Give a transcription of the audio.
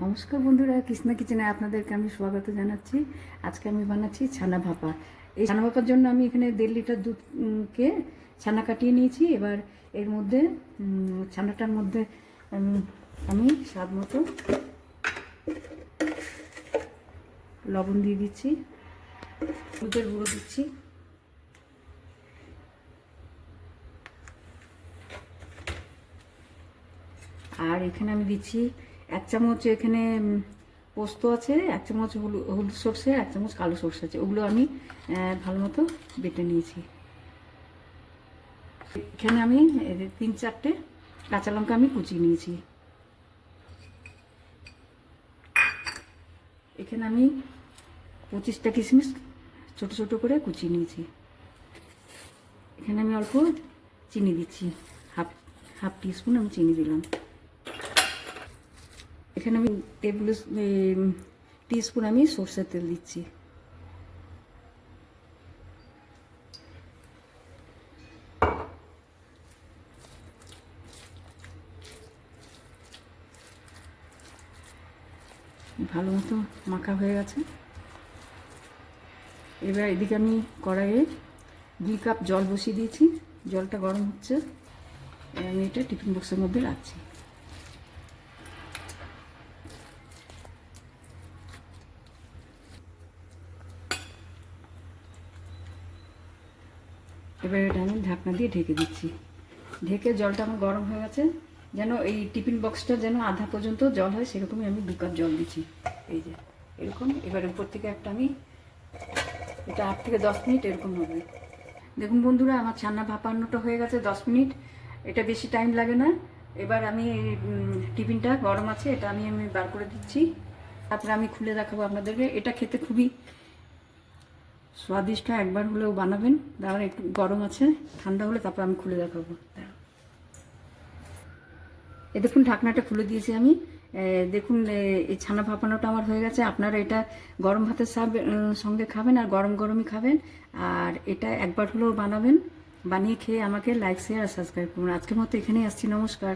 নমস্কার বন্ধুরা, কৃষ্ণা কিচেনে আপনাদেরকে আমি স্বাগত জানাচ্ছি। আজকে আমি বানাচ্ছি ছানা ভাপা। এই ছানা ভাপার জন্য আমি এখানে 1.5 লিটার দুধকে ছানা কাটিয়ে নিয়েছি। এবার এর মধ্যে ছানাটার মধ্যে আমি স্বাদ মতো লবণ দিয়ে দিচ্ছি, দুধের গুঁড়ো দিচ্ছি, আর এখানে আমি দিচ্ছি 1 চামচ এখানে পোস্ত আছে, 1 চামচ হলুদ সর্ষে, 1 চামচ কালো সর্ষে আছে। ওগুলো আমি ভালো মতো বেটে নিয়েছি। এখানে আমি 3-4টে কাঁচা লঙ্কা আমি কুচিয়ে নিয়েছি। এখানে আমি 25টা কিশমিশ ছোট ছোট করে কুচিয়ে নিয়েছি। এখানে আমি অল্প চিনি দিচ্ছি, হাফ টিস্পুন আমি চিনি দিলাম। এখানে আমি টিস্পুন আমি সরষের তেল দিচ্ছি। ভালো মতো মাখা হয়ে গেছে। এবার এদিকে আমি কড়াইয়ে 2 কাপ জল বসিয়ে দিয়েছি। জলটা গরম হচ্ছে, আমি এটা টিফিন বক্সের মধ্যে রাখছি। এবার এটা আমি ঢাকনা দিয়ে ঢেকে দিচ্ছি। ঢেকে জলটা আমার গরম হয়ে গেছে, যেন এই টিফিন বক্সটা যেন আধা পর্যন্ত জল হয় সেরকমই আমি 2 কাপ জল দিচ্ছি। এই যে এরকম। এবার উপর থেকে একটা আমি এটা 8 থেকে 10 মিনিট এরকম হবে। দেখুন বন্ধুরা, আমার ছানা ভাপানোটা হয়ে গেছে 10 মিনিট। এটা বেশি টাইম লাগে না। এবার আমি টিফিনটা গরম আছে, এটা আমি বার করে দিচ্ছি। তারপরে আমি খুলে দেখাবো আপনাদেরকে। এটা খেতে খুবই স্বাদিষ্ট, একবার হলেও বানাবেন। দাঁড়ান, একটু গরম আছে, ঠান্ডা হলে তারপর আমি খুলে দেখাবো। এই দেখুন, ঢাকনাটা খুলে দিয়েছি আমি। দেখুন, এই ছানা ভাপানোটা আমার হয়ে গেছে। আপনারা এটা গরম ভাতের সঙ্গে খাবেন, আর গরম গরমই খাবেন। আর এটা একবার হলেও বানাবেন, বানিয়ে খেয়ে আমাকে লাইক, শেয়ার আর সাবস্ক্রাইব করুন। আজকের মতো এখানেই আসছি। নমস্কার।